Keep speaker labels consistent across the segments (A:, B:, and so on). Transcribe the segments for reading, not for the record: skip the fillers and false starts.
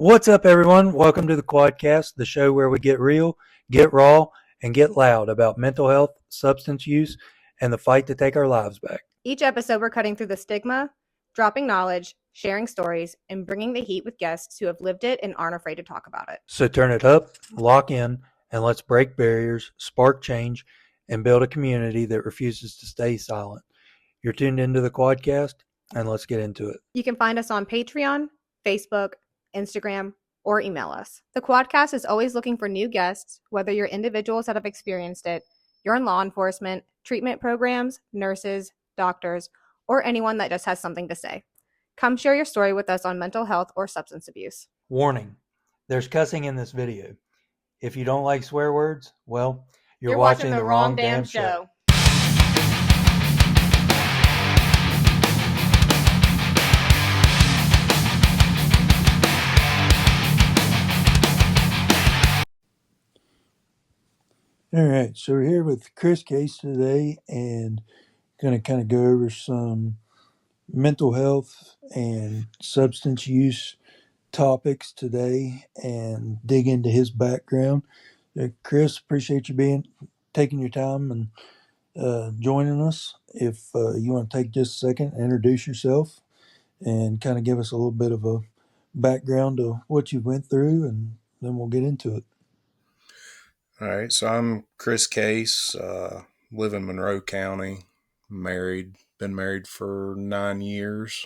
A: What's up, everyone? Welcome to the Quadcast, the show where we get real, get raw, and get loud about mental health, substance use, and the fight to take our lives back.
B: Each episode, we're cutting through the stigma, dropping knowledge, sharing stories, and bringing the heat with guests who have lived it and aren't afraid to talk about it.
A: So turn it up, lock in, and let's break barriers, spark change, and build a community that refuses to stay silent. You're tuned into the Quadcast, and let's get into it.
B: You can find us on Patreon, Facebook, Instagram, or email us. The Quadcast is always looking for new guests, whether you're individuals that have experienced it, you're in law enforcement, treatment programs, nurses, doctors, or anyone that just has something to say. Come share your story with us on mental health or substance abuse.
A: Warning, there's cussing in this video. If you don't like swear words, well, you're
B: watching the wrong damn show.
A: All right, so we're here with Chris Case today and going to kind of go over some mental health and substance use topics today and dig into his background. Chris, appreciate you taking your time and joining us. If you want to take just a second, introduce yourself and kind of give us a little bit of a background of what you went through, and then we'll get into it.
C: All right, so I'm Chris Case, live in Monroe County, been married for 9 years.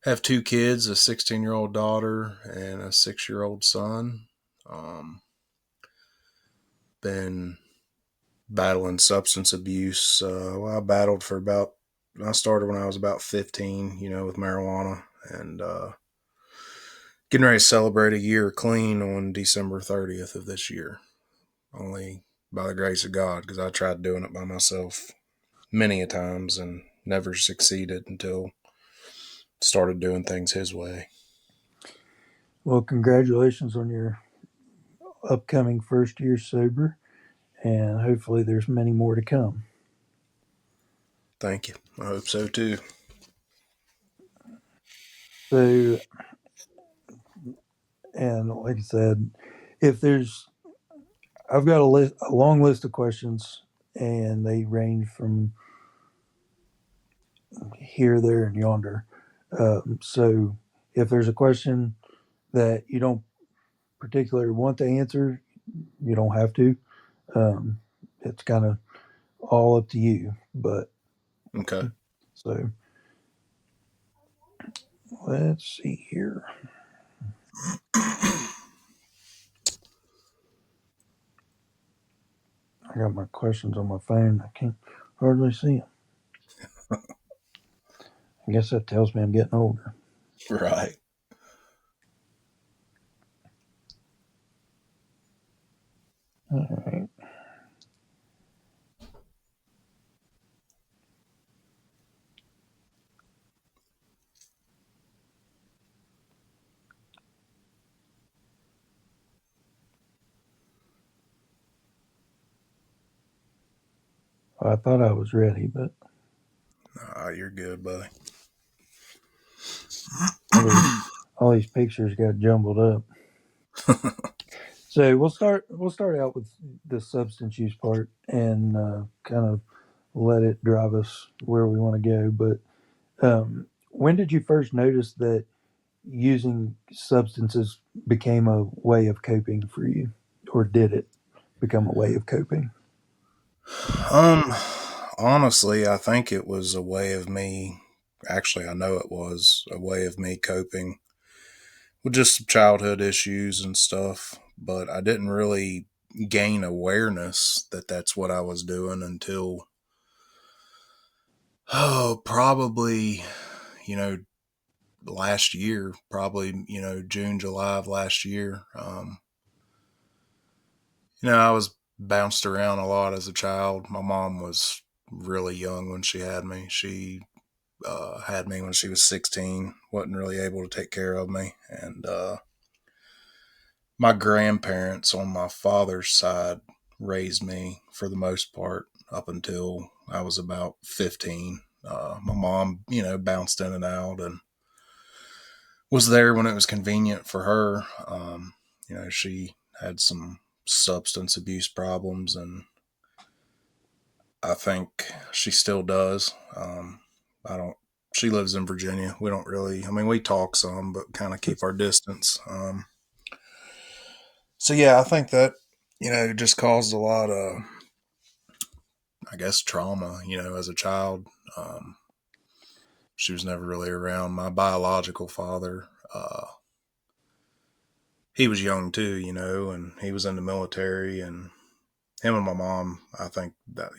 C: Have 2 kids, a 16-year-old daughter and a 6-year-old son. Been battling substance abuse. I battled I started when I was about 15, with marijuana, and getting ready to celebrate a year clean on December 30th of this year. Only by the grace of God, because I tried doing it by myself many a times and never succeeded until started doing things his way.
A: Well, congratulations on your upcoming first year sober, and hopefully there's many more to come.
C: Thank you. I hope so too.
A: So, and like I said, I've got a long list of questions, and they range from here, there, and yonder. So if there's a question that you don't particularly want to answer, you don't have to. It's kind of all up to you. But
C: okay.
A: So let's see here. I got my questions on my phone. I can't hardly see them. I guess that tells me I'm getting older.
C: Right.
A: All right. Well, I thought I was ready, but
C: You're good, buddy.
A: all these pictures got jumbled up. So we'll start out with the substance use part and kind of let it drive us where we want to go. But when did you first notice that using substances became a way of coping for you, or did it become a way of coping?
C: Honestly, I think it was a way of me. Actually, I know it was a way of me coping with just some childhood issues and stuff, but I didn't really gain awareness that that's what I was doing until, probably, last year, probably, June, July of last year. I was bounced around a lot as a child. My mom was really young when she had me. She had me when she was 16, wasn't really able to take care of me. And my grandparents on my father's side raised me for the most part up until I was about 15. My mom, bounced in and out, and was there when it was convenient for her. She had some substance abuse problems, and I think she still does. I don't. She lives in Virginia. We don't really. I mean, we talk some, but kind of keep our distance. So yeah, I think that just caused a lot of, I guess, trauma. As a child, she was never really around. My biological father, he was young too, and he was in the military, and him and my mom, I think that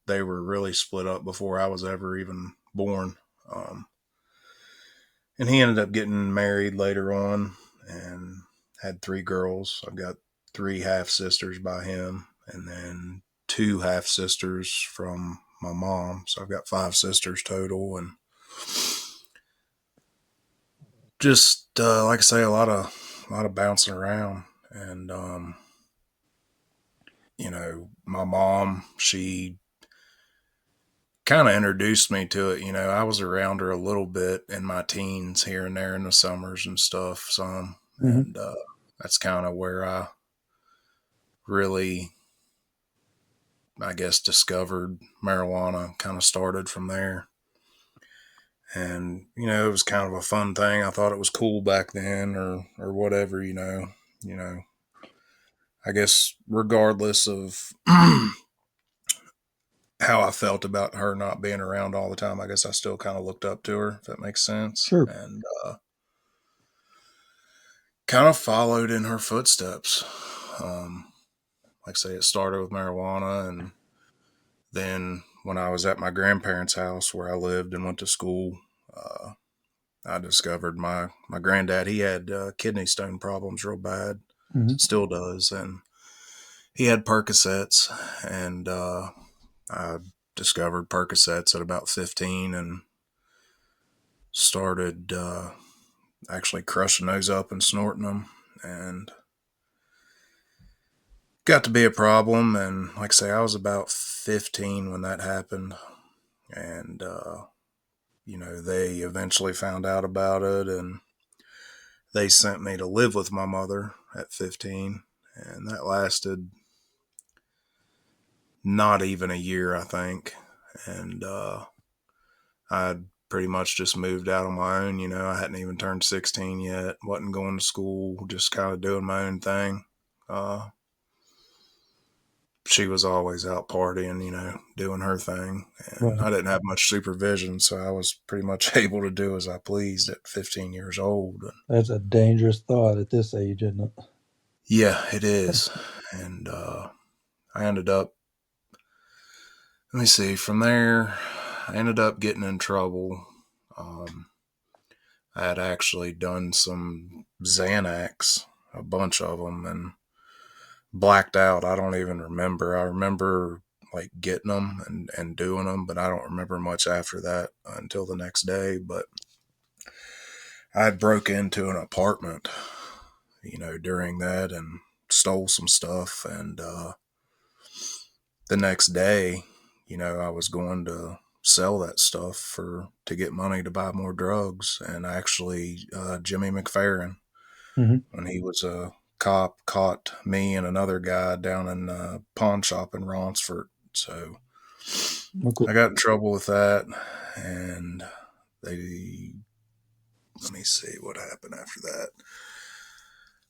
C: they were really split up before I was ever even born. Um, and he ended up getting married later on and had three girls. I've got three half sisters by him, and then two half sisters from my mom. So I've got five sisters total, and just like I say, a lot of bouncing around. And my mom, she kind of introduced me to it. I was around her a little bit in my teens here and there in the summers and stuff, some,
A: Mm-hmm.
C: and that's kind of where I really, I guess, discovered marijuana. Kind of started from there, and it was kind of a fun thing. I thought it was cool back then, or whatever. You know. I guess regardless of how I felt about her not being around all the time, I guess I still kind of looked up to her, if that makes sense,
A: Sure.
C: and kind of followed in her footsteps. Like I say, it started with marijuana, and then when I was at my grandparents' house where I lived and went to school, uh, I discovered my granddad. He had kidney stone problems real bad,
A: Mm-hmm.
C: still does, and he had Percocets, and I discovered Percocets at about 15 and started actually crushing those up and snorting them, and got to be a problem. And like I say, I was about 15 when that happened, and they eventually found out about it, and they sent me to live with my mother at 15, and that lasted not even a year, I think. And I pretty much just moved out on my own. I hadn't even turned 16 yet, wasn't going to school, just kind of doing my own thing. Uh, she was always out partying, doing her thing. And
A: Right.
C: I didn't have much supervision, so I was pretty much able to do as I pleased at 15 years old. And
A: That's a dangerous thought at this age, isn't it?
C: yeah, it is. And I ended up, let me see, from there, I ended up getting in trouble. Um, I had actually done some Xanax, a bunch of them, and blacked out. I don't even remember. I remember like getting them and doing them, but I don't remember much after that until the next day. But I broke into an apartment, during that and stole some stuff. And the next day, I was going to sell that stuff to get money to buy more drugs. And actually, Jimmy McFerrin,
A: Mm-hmm.
C: when he was a cop, caught me and another guy down in a pawn shop in Ronsford. So
A: Okay.
C: I got in trouble with that, and they, let me see what happened after that.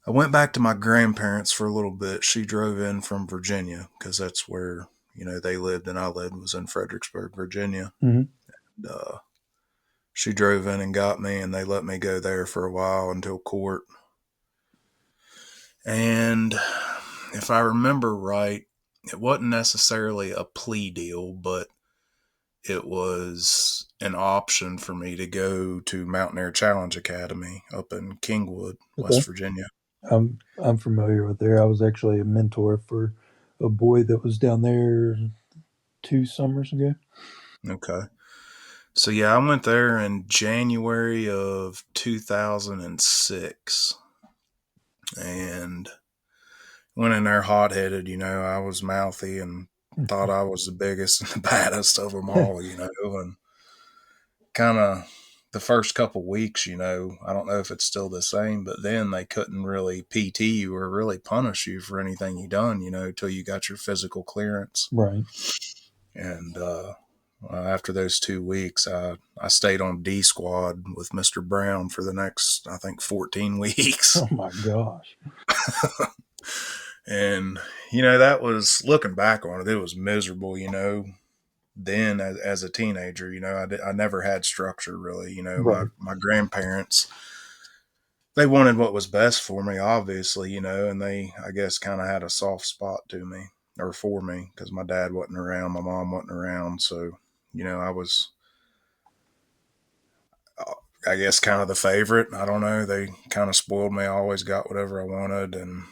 C: I went back to my grandparents for a little bit. She drove in from Virginia because that's where they lived, and I lived was in Fredericksburg, Virginia.
A: Mm-hmm.
C: And, she drove in and got me, and they let me go there for a while until court. And if I remember right, it wasn't necessarily a plea deal, but it was an option for me to go to Mountaineer Challenge Academy up in Kingwood,
A: Okay.
C: West Virginia.
A: I'm familiar with there. I was actually a mentor for a boy that was down there 2 summers ago.
C: Okay. So yeah, I went there in January of 2006 and went in there hot headed. I was mouthy and thought I was the biggest and the baddest of them all, and kind of the first couple weeks, I don't know if it's still the same, but then they couldn't really PT you or really punish you for anything you done, till you got your physical clearance.
A: Right.
C: And after those 2 weeks, I stayed on D squad with Mr. Brown for the next, I think, 14 weeks.
A: Oh my gosh.
C: And, that was, looking back on it, it was miserable, then as a teenager, I never had structure really,
A: Right.
C: my grandparents, they wanted what was best for me, obviously, and they, I guess, kind of had a soft spot to me or for me because my dad wasn't around, my mom wasn't around. So, I was, I guess, kind of the favorite. I don't know. They kind of spoiled me. I always got whatever I wanted. And,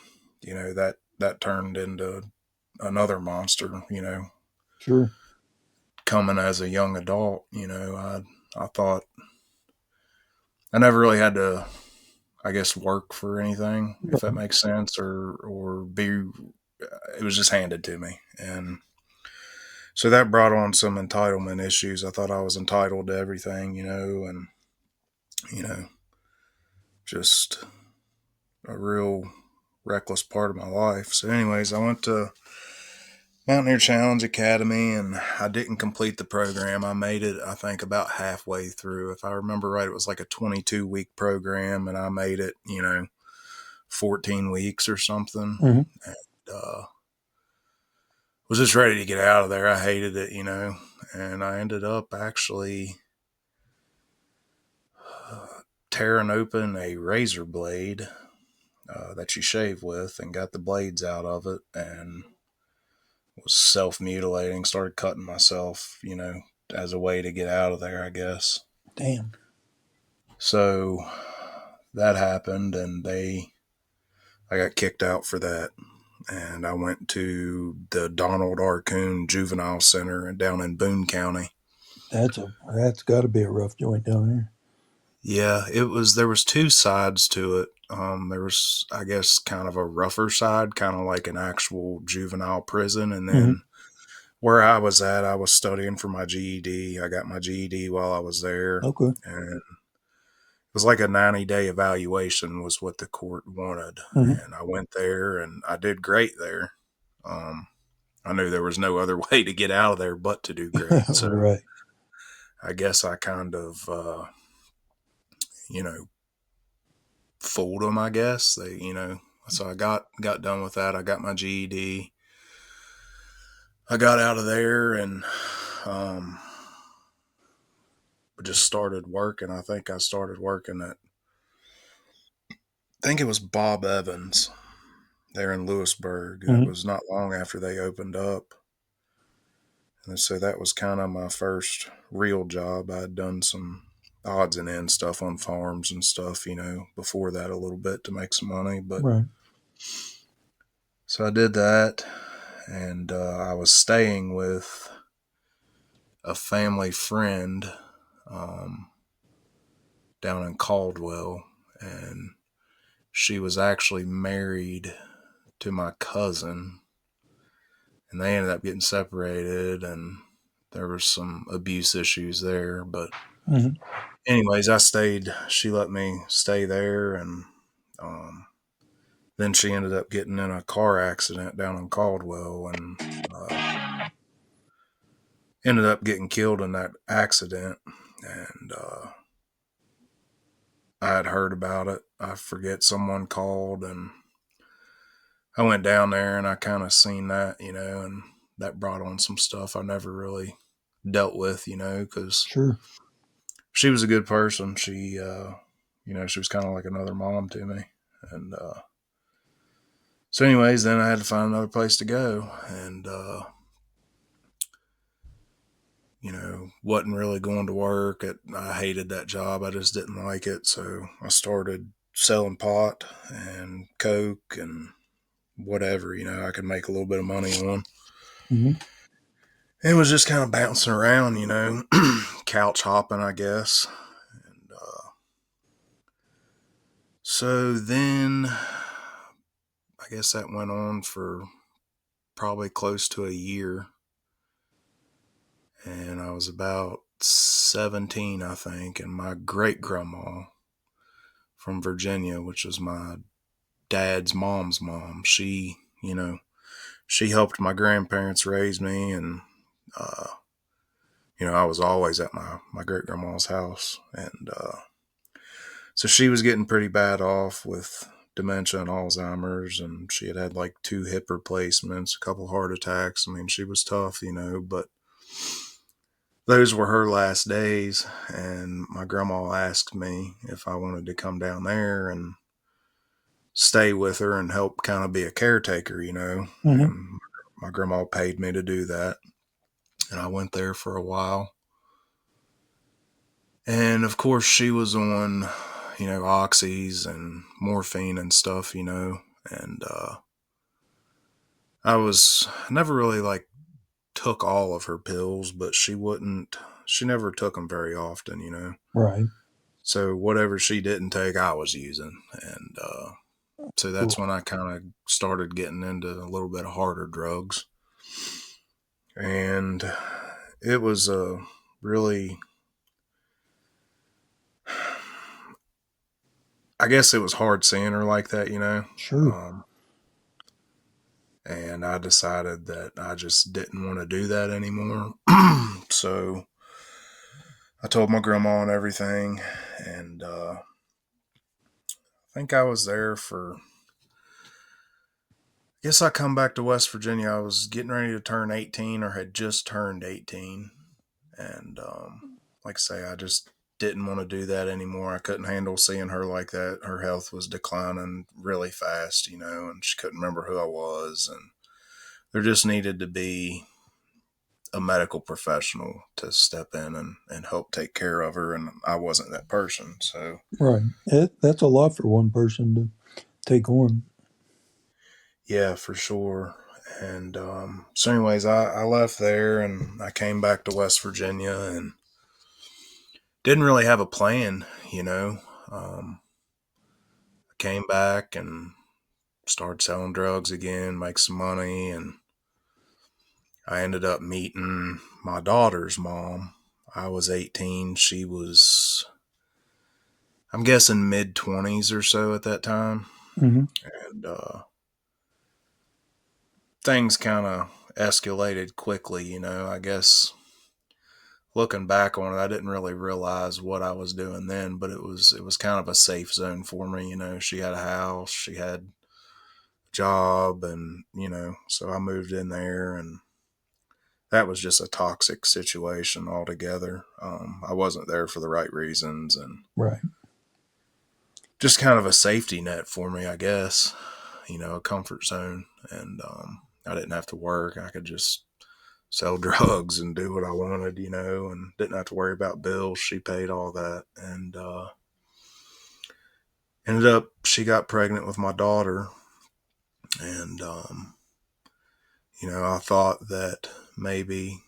C: that turned into another monster,
A: Sure.
C: coming as a young adult. I thought I never really had to, I guess, work for anything, if that
A: Right.
C: makes sense, or be. It was just handed to me, and so that brought on some entitlement issues. I thought I was entitled to everything, and you know, just a real reckless part of my life. So, anyways, I went to Mountaineer Challenge Academy, and I didn't complete the program. I made it, I think, about halfway through. If I remember right, it was like a 22-week program, and I made it, 14 weeks or something.
A: Mm-hmm.
C: And, was just ready to get out of there. I hated it, and I ended up actually tearing open a razor blade that you shave with and got the blades out of it and was self-mutilating, started cutting myself, as a way to get out of there, I guess.
A: Damn.
C: So that happened, and I got kicked out for that. And I went to the Donald R. Coon Juvenile Center down in Boone County.
A: That's got to be a rough joint down there.
C: Yeah, there was two sides to it. There was, I guess, kind of a rougher side, kind of like an actual juvenile prison. And
A: Mm-hmm.
C: then where I was at, I was studying for my GED. I got my GED while I was there.
A: Okay.
C: And it was like a 90-day evaluation was what the court wanted.
A: Mm-hmm.
C: And I went there and I did great there. I knew there was no other way to get out of there but to do great. So
A: Right.
C: I guess I kind of, you know, fooled them, I guess. So I got done with that. I got my GED. I got out of there and um, just started working. I think I started working I think it was Bob Evans there in Lewisburg. It
A: Mm-hmm.
C: was not long after they opened up. And so that was kind of my first real job. I'd done some odds and ends stuff on farms and stuff, before that a little bit to make some money. But
A: Right.
C: so I did that, and I was staying with a family friend um, down in Caldwell, and she was actually married to my cousin, and they ended up getting separated, and there was some abuse issues there. But
A: Mm-hmm.
C: anyways, I stayed. She let me stay there, and then she ended up getting in a car accident down in Caldwell, and ended up getting killed in that accident. And I had heard about it. I forget, someone called, and I went down there and I kind of seen that, and that brought on some stuff I never really dealt with, because
A: Sure.
C: she was a good person. She was kind of like another mom to me. And so, anyways, then I had to find another place to go, and wasn't really going to work. I hated that job. I just didn't like it. So I started selling pot and coke and whatever, I could make a little bit of money on.
A: Mm-hmm.
C: It was just kind of bouncing around, couch hopping, I guess. And so then I guess that went on for probably close to a year. And I was about 17, I think, and my great grandma from Virginia, which was my dad's mom's mom, she helped my grandparents raise me, and uh, I was always at my great grandma's house, and so she was getting pretty bad off with dementia and Alzheimer's, and she had like 2 hip replacements, a couple heart attacks. I mean, she was tough, but those were her last days, and my grandma asked me if I wanted to come down there and stay with her and help kind of be a caretaker.
A: Mm-hmm.
C: And my grandma paid me to do that, and I went there for a while. And of course, she was on, oxys and morphine and stuff, and I was never really like took all of her pills, but she never took them very often.
A: Right.
C: So whatever she didn't take, I was using. And so that's
A: Cool.
C: when I kind of started getting into a little bit of harder drugs. And it was a really, I guess it was hard seeing her like that.
A: Sure.
C: And I decided that I just didn't want to do that anymore. So I told my grandma and everything, and I think I was there for. I guess I come back to West Virginia. I was getting ready to turn 18, or had just turned 18, and like I say, I just didn't want to do that anymore. I couldn't handle seeing her like that. Her health was declining really fast, and she couldn't remember who I was, and there just needed to be a medical professional to step in and help take care of her, and I wasn't that person. So
A: Right. That's a lot for one person to take on.
C: yeah, for sure. And so anyways, I left there and I came back to West Virginia and didn't really have a plan. I came back and started selling drugs again, make some money, and I ended up meeting my daughter's mom. I was 18. She was, I'm guessing, mid 20s or so at that time.
A: Mm-hmm.
C: And things kind of escalated quickly. I guess looking back on it, I didn't really realize what I was doing then, but it was kind of a safe zone for me. She had a house, she had a job, and so I moved in there, and that was just a toxic situation altogether. I wasn't there for the right reasons, and
A: Right.
C: just kind of a safety net for me, I guess. A comfort zone, and I didn't have to work. I could just sell drugs and do what I wanted, and didn't have to worry about bills. She paid all that, and ended up she got pregnant with my daughter, and I thought that maybe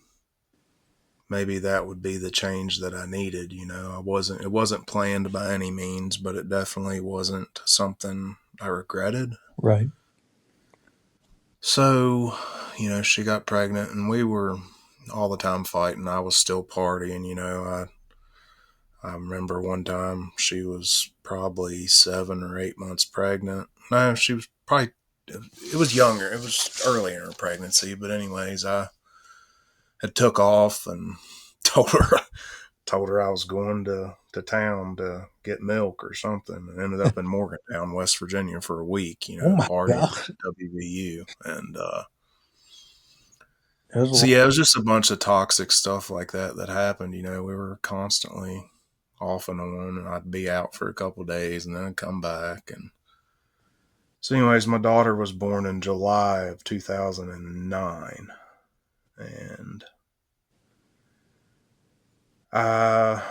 C: that would be the change that I needed. It wasn't planned by any means, but it definitely wasn't something I regretted.
A: Right.
C: So, she got pregnant and we were all the time fighting. I was still partying. I remember one time she was probably 7 or 8 months pregnant. No, she was probably, it was younger. It was early in her pregnancy. But anyways, I had took off and told her told her I was going to town to get milk or something, and ended up in Morgantown, West Virginia for a week,
A: Oh my
C: partying
A: God.
C: at WVU. And
A: That's a
C: so
A: lot.
C: yeah, it was just a bunch of toxic stuff like that happened. We were constantly off and on, and I'd be out for a couple of days and then I'd come back. And so anyways, my daughter was born in July of 2009, and I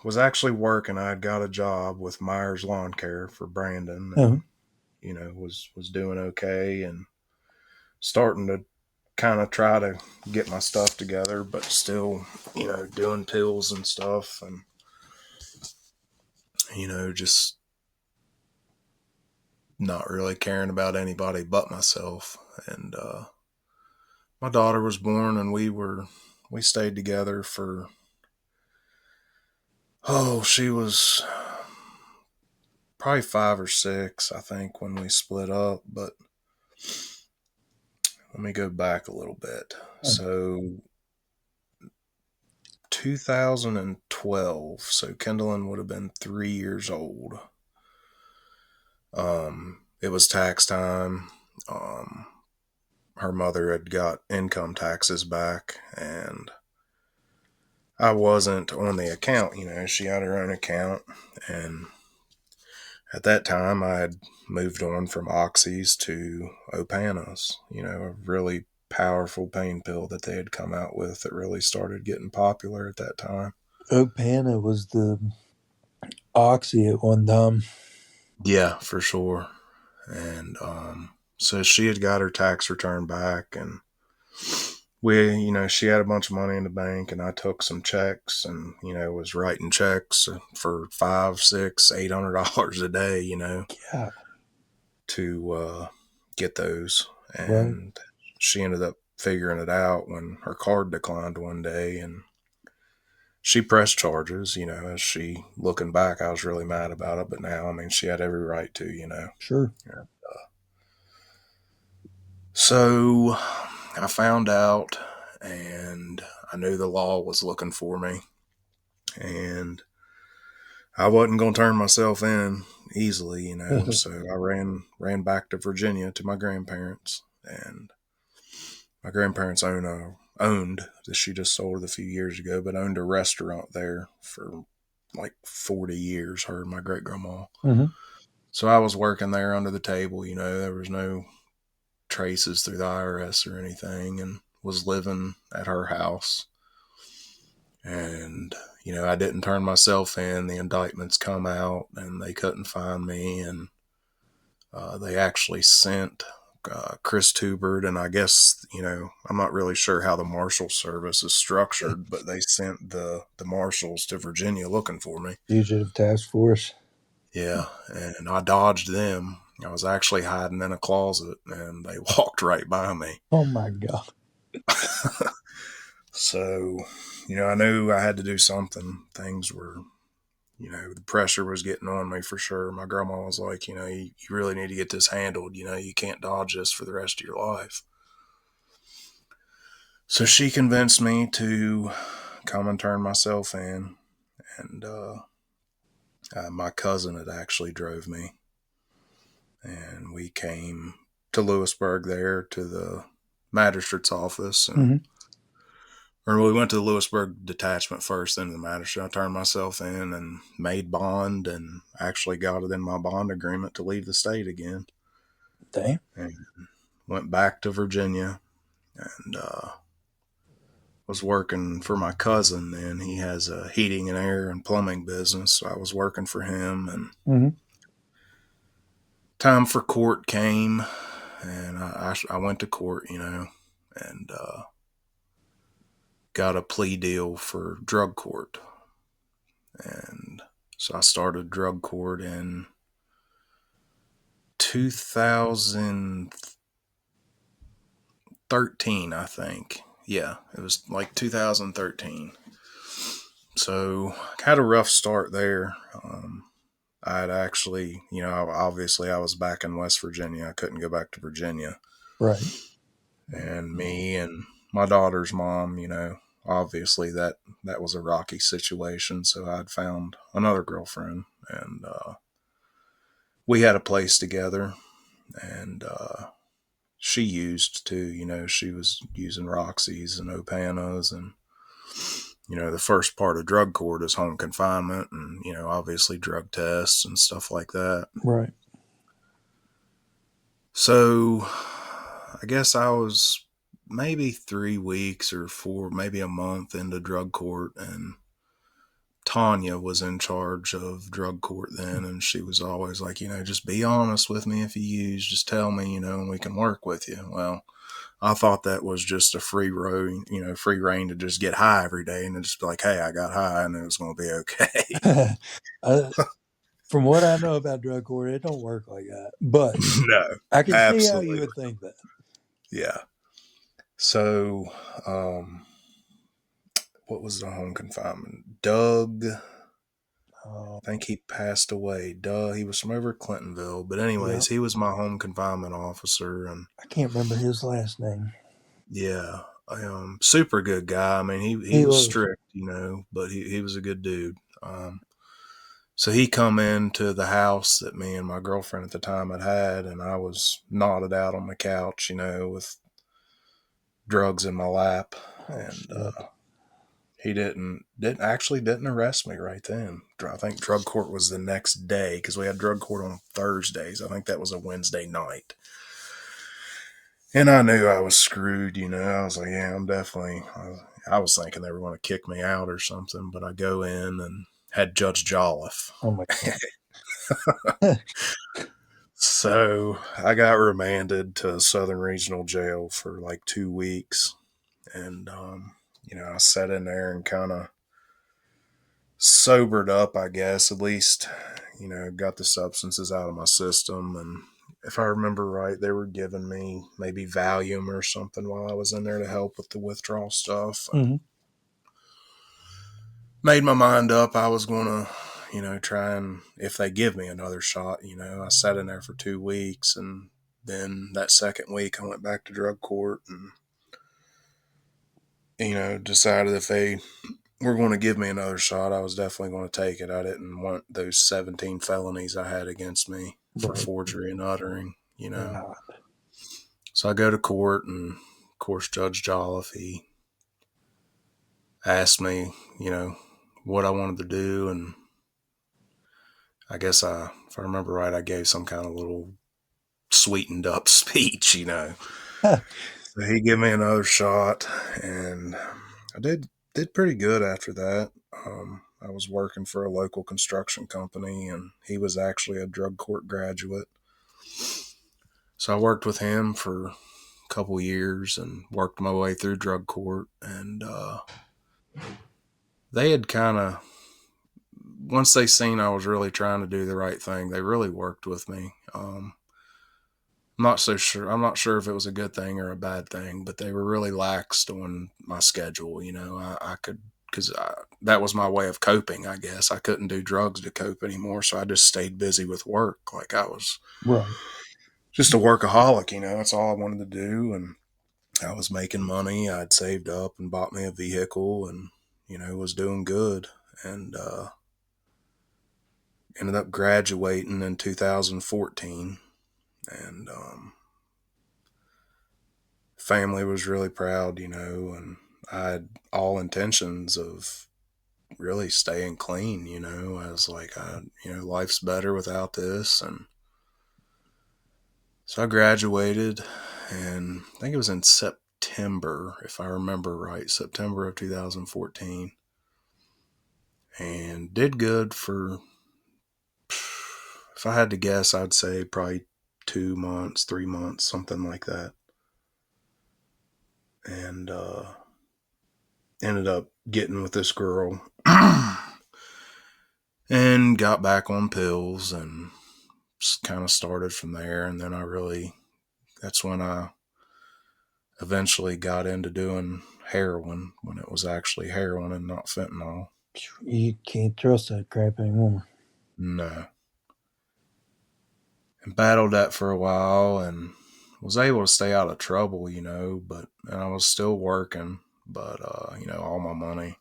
C: was actually working. I had got a job with Myers Lawn Care for Brandon,
A: Uh-huh.
C: and was doing okay and starting to kind of try to get my stuff together, but still, doing pills and stuff, and just not really caring about anybody but myself. And my daughter was born, and we stayed together for Oh, she was probably 5 or 6, I think, when we split up. But let me go back a little bit. So 2012. So Kendallin would have been 3 years old. It was tax time. Her mother had got income taxes back, and I wasn't on the account. She had her own account, and at that time I had moved on from oxys to opanas. A really powerful pain pill that they had come out with that really started getting popular at that time.
A: Opana was the oxy at one time.
C: Yeah, for sure. And so she had got her tax return back, and she had a bunch of money in the bank, and I took some checks, and was writing checks for $500, $600, $800 a day,
A: Yeah,
C: to get those.
A: right.
C: And she ended up figuring it out when her card declined one day, and she pressed charges. As she looking back, I was really mad about it, but now, I mean, she had every right to.
A: Sure.
C: So I found out, and I knew the law was looking for me, and I wasn't going to turn myself in easily, So I ran back to Virginia to my grandparents, and my grandparents owned, she just sold it a few years ago, but owned a restaurant there for like 40 years, her and my great grandma.
A: Mm-hmm.
C: So I was working there under the table, there was no traces through the IRS or anything, and was living at her house. And, I didn't turn myself in. The indictments come out, and they couldn't find me. And they actually sent Chris Tubert, and I guess, I'm not really sure how the Marshal Service is structured, but they sent the marshals to Virginia looking for me.
A: Fugitive Task Force.
C: Yeah, and I dodged them. I was actually hiding in a closet, and they walked right by me.
A: Oh my God.
C: So, I knew I had to do something. Things were, the pressure was getting on me for sure. My grandma was like, you really need to get this handled. You can't dodge this for the rest of your life. So she convinced me to come and turn myself in. And my cousin had actually drove me. And we came to Lewisburg there to the magistrate's office. And
A: Mm-hmm.
C: or we went to the Lewisburg detachment first, then to the magistrate. I turned myself in and made bond, and actually got it in my bond agreement to leave the state again.
A: Damn.
C: And went back to Virginia, and was working for my cousin. And he has a heating and air and plumbing business, so I was working for him. And
A: Mm-hmm.
C: time for court came, and I went to court, and got a plea deal for drug court. And so I started drug court in 2013, I think. Yeah, it was like 2013. So had a rough start there. I had actually, obviously I was back in West Virginia. I couldn't go back to Virginia.
A: Right.
C: And me and my daughter's mom, obviously that was a rocky situation. So I'd found another girlfriend, and we had a place together, and she used to, she was using Roxy's and Opanas, and, the first part of drug court is home confinement, and, obviously drug tests and stuff like that.
A: Right.
C: So I guess I was maybe 3 weeks or 4, maybe a month into drug court, and Tanya was in charge of drug court then, and she was always like, just be honest with me. If you use, just tell me, and we can work with you. Well, I thought that was just a free reign to just get high every day and then just be like, hey, I got high, and it was going to be okay.
A: From what I know about drug court, it don't work like that. But
C: No,
A: I can see how you
C: absolutely.
A: would think that.
C: Yeah. So, what was the home confinement? Doug think he passed away. Duh, he was from over Clintonville. But
A: Yeah,
C: anyways, he was my home confinement officer, and
A: I can't remember his last name.
C: yeah, super good guy. I mean, he
A: He
C: was
A: was.
C: strict, but he was a good dude. So he come into the house that me and my girlfriend at the time had, and I was nodded out on the couch, with drugs in my lap,
A: Oh
C: and
A: shit.
C: he didn't arrest me right then. I think drug court was the next day because we had drug court on Thursdays. I think that was a Wednesday night. And I knew I was screwed, I was like, yeah, I'm definitely. I was thinking they were going to kick me out or something, but I go in and had Judge Jolliffe.
A: Oh my god.
C: So I got remanded to Southern Regional Jail for like 2 weeks. And, I sat in there and kind of sobered up, I guess, at least, got the substances out of my system. And if I remember right, they were giving me maybe Valium or something while I was in there to help with the withdrawal stuff. And
A: hmm
C: made my mind up I was going to, try and, if they give me another shot, I sat in there for 2 weeks. And then that second week, I went back to drug court and, decided if they were going to give me another shot, I was definitely going to take it. I didn't want those 17 felonies I had against me for
A: Right.
C: forgery and uttering.
A: God.
C: So I go to court, and of course, Judge Jolliffe, he asked me, what I wanted to do. And I guess if I remember right, I gave some kind of little sweetened up speech. So he gave me another shot, and I did pretty good after that. I was working for a local construction company, and he was actually a drug court graduate. So I worked with him for a couple years and worked my way through drug court. And they had kind of, once they seen I was really trying to do the right thing, they really worked with me. I'm not so sure. I'm not sure if it was a good thing or a bad thing, but they were really laxed on my schedule. I could, because that was my way of coping, I guess. I couldn't do drugs to cope anymore, so I just stayed busy with work. Like I was
A: Right.
C: just a workaholic. That's all I wanted to do, and I was making money. I'd saved up and bought me a vehicle, and was doing good, and ended up graduating in 2014, and family was really proud, and I had all intentions of really staying clean. I was like, life's better without this. And so I graduated, and I think it was in September, if I remember right, September of 2014, and did good for, if I had to guess, I'd say probably 2 months, 3 months, something like that. And ended up getting with this girl and got back on pills and just kind of started from there. And then that's when I eventually got into doing heroin, when it was actually heroin and not fentanyl.
A: You can't trust that crap anymore.
C: No. And battled that for a while and was able to stay out of trouble, and I was still working, but, all my money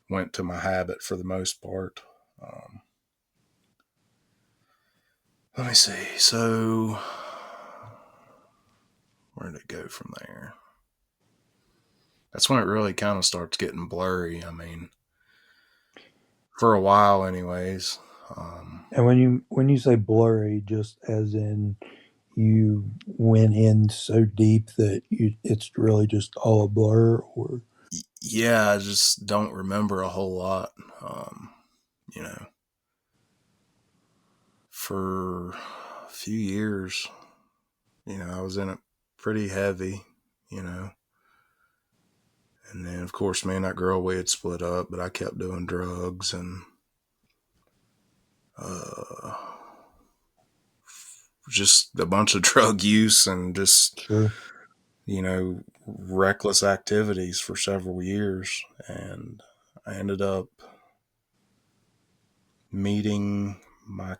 C: went to my habit for the most part. Let me see. So, where did it go from there? That's when it really kind of starts getting blurry. I mean, for a while, anyways.
A: And when you say blurry, just as in you went in so deep that it's really just all a blur, or
C: Yeah, I just don't remember a whole lot. You know, for a few years, I was in it pretty heavy, you know. And then, of course, me and that girl, we had split up, but I kept doing drugs and uh, just a bunch of drug use and just,
A: sure.
C: reckless activities for several years. And I ended up meeting my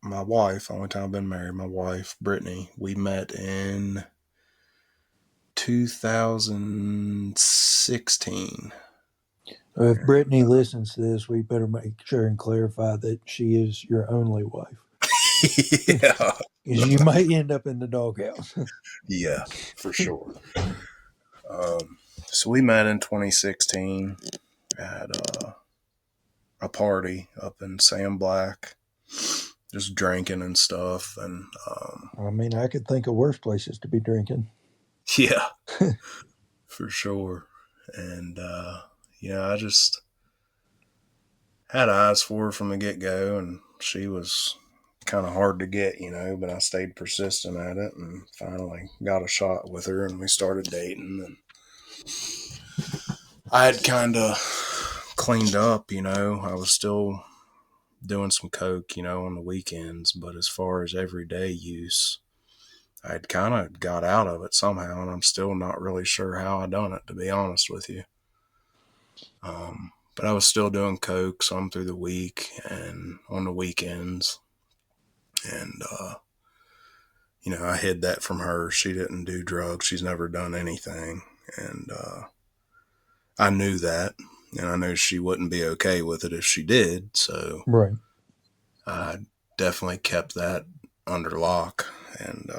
C: wife, only time I've been married, my wife, Brittany, we met in 2016.
A: If Brittany listens to this, we better make sure and clarify that she is your only wife.
C: Yeah.
A: Because you might end up in the doghouse.
C: Yeah, for sure. So we met in 2016 at a party up in Sam Black, just drinking and stuff. And
A: I mean, I could think of worse places to be drinking.
C: yeah, for sure. And I just had eyes for her from the get go, and she was kind of hard to get, but I stayed persistent at it and finally got a shot with her, and we started dating. And I had kind of cleaned up, I was still doing some coke, on the weekends, but as far as everyday use, I had kind of got out of it somehow, and I'm still not really sure how I done it, to be honest with you. But I was still doing coke some through the week and on the weekends, and I hid that from her. She didn't do drugs. She's never done anything, and I knew that, and I knew she wouldn't be okay with it if she did. So
A: Right.
C: I definitely kept that under lock, and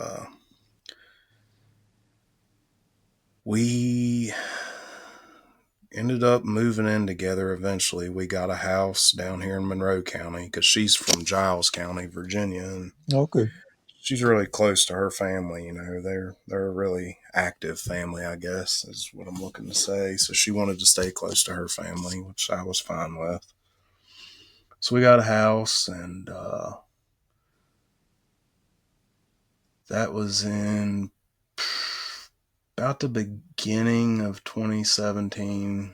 C: we ended up moving in together eventually. We got a house down here in Monroe County because she's from Giles County, Virginia, and
A: Okay.
C: she's really close to her family. They're a really active family, I guess, is what I'm looking to say. So she wanted to stay close to her family, which I was fine with. So we got a house, and that was in about the beginning of 2017,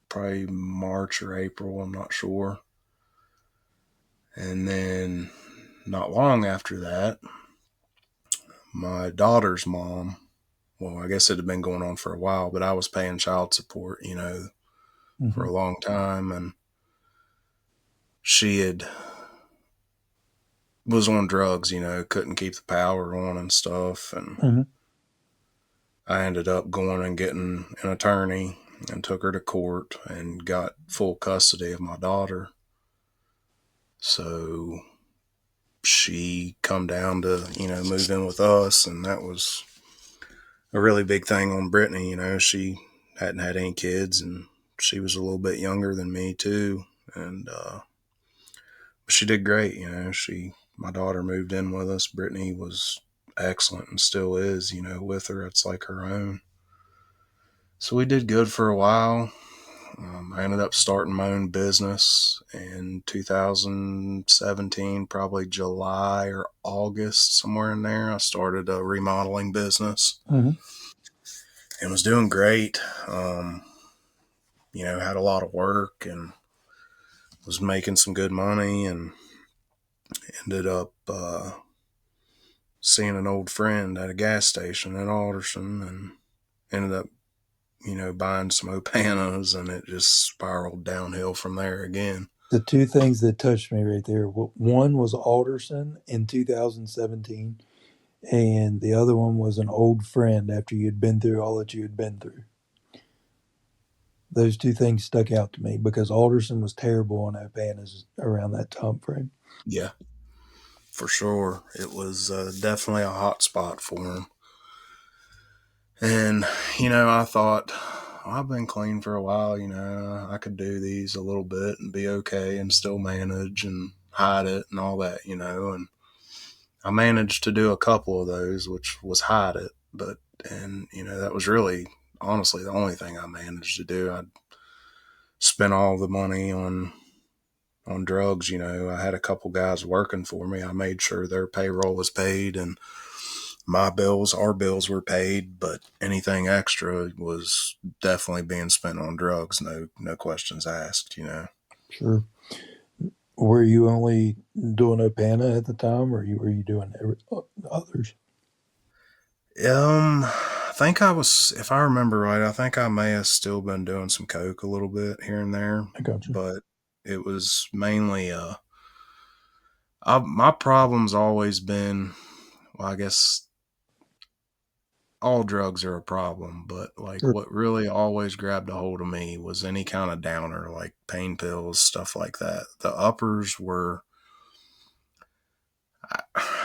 C: probably March or April, I'm not sure. And then not long after that, my daughter's mom, well, I guess it had been going on for a while, but I was paying child support, for
A: Mm-hmm.
C: a long time. And she was on drugs, couldn't keep the power on and stuff. And
A: Mm-hmm.
C: I ended up going and getting an attorney and took her to court and got full custody of my daughter. So she come down to, move in with us, and that was a really big thing on Brittany. She hadn't had any kids, and she was a little bit younger than me too. And she did great. My daughter moved in with us. Brittany was excellent and still is, with her. It's like her own. So we did good for a while. I ended up starting my own business in 2017, probably July or August, somewhere in there. I started a remodeling business
A: Mm-hmm.
C: and was doing great. Had a lot of work and was making some good money, and ended up seeing an old friend at a gas station in Alderson, and ended up, buying some Opanas, and it just spiraled downhill from there again.
A: The two things that touched me right there. One was Alderson in 2017, and the other one was an old friend after you'd been through all that you had been through. Those two things stuck out to me because Alderson was terrible on O'Panas around that time frame.
C: Yeah, for sure. It was definitely a hot spot for him. And, I thought, I've been clean for a while, I could do these a little bit and be okay and still manage and hide it and all that, and I managed to do a couple of those, which was hide it. And that was really, honestly, the only thing I managed to do. I spent all the money on drugs. I had a couple guys working for me. I made sure their payroll was paid, and our bills were paid, but anything extra was definitely being spent on drugs. No questions asked.
A: Sure. Were you only doing Opana at the time, or were you doing others?
C: I think I was, if I remember right, I think I may have still been doing some coke a little bit here and there,
A: I got you.
C: but it was mainly my problem's always been, well, I guess all drugs are a problem, but like
A: Sure.
C: what really always grabbed a hold of me was any kind of downer, like pain pills, stuff like that. The uppers were,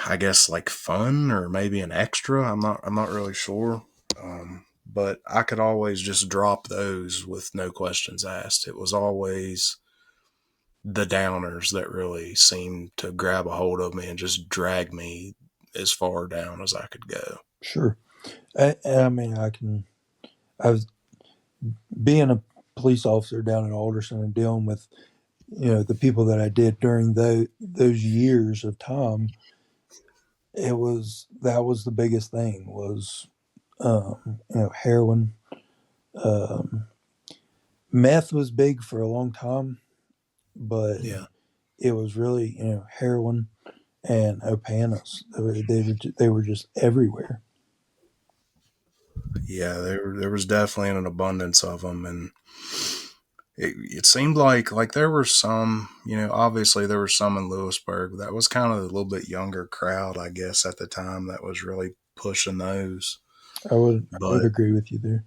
C: I guess, like fun or maybe an extra. I'm not really sure. But I could always just drop those with no questions asked. It was always the downers that really seemed to grab a hold of me and just drag me as far down as I could go.
A: Sure. I mean, I was being a police officer down in Alderson and dealing with, the people that I did during those years of time. That was the biggest thing was, heroin. Um, Meth was big for a long time, but
C: Yeah.
A: it was really, heroin and Opanas. They were just everywhere.
C: Yeah, there was definitely an abundance of them, and it seemed like there were some, obviously there were some in Lewisburg. That was kind of a little bit younger crowd, I guess, at the time that was really pushing those.
A: I would
C: But
A: agree with you there.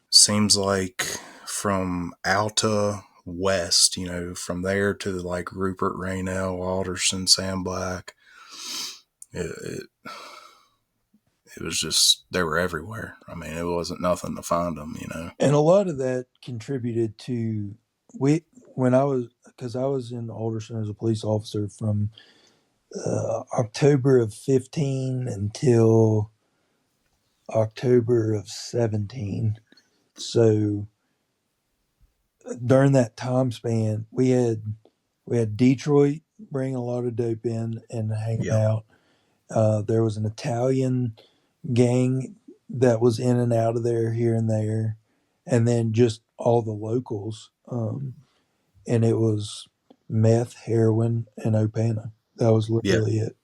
C: seems like from Alta west, from there to like Rupert, Raynell, Alderson, Sam Black, it, it was just, they were everywhere. I mean, it wasn't nothing to find them.
A: And a lot of that contributed to we when I was because I was in Alderson as a police officer from October of 15 until October of 17. So during that time span, we had Detroit bring a lot of dope in and hanging
C: Yeah.
A: out. There was an Italian gang that was in and out of there here and there, and then just all the locals. And it was meth, heroin, and Opana. That was
C: Yeah.
A: literally it.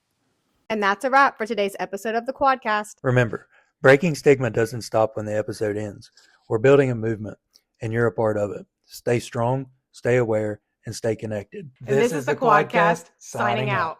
B: And that's a wrap for today's episode of the Quadcast.
D: Remember, breaking stigma doesn't stop when the episode ends. We're building a movement, and you're a part of it. Stay strong, stay aware, and stay connected.
B: And this is the Quadcast signing out.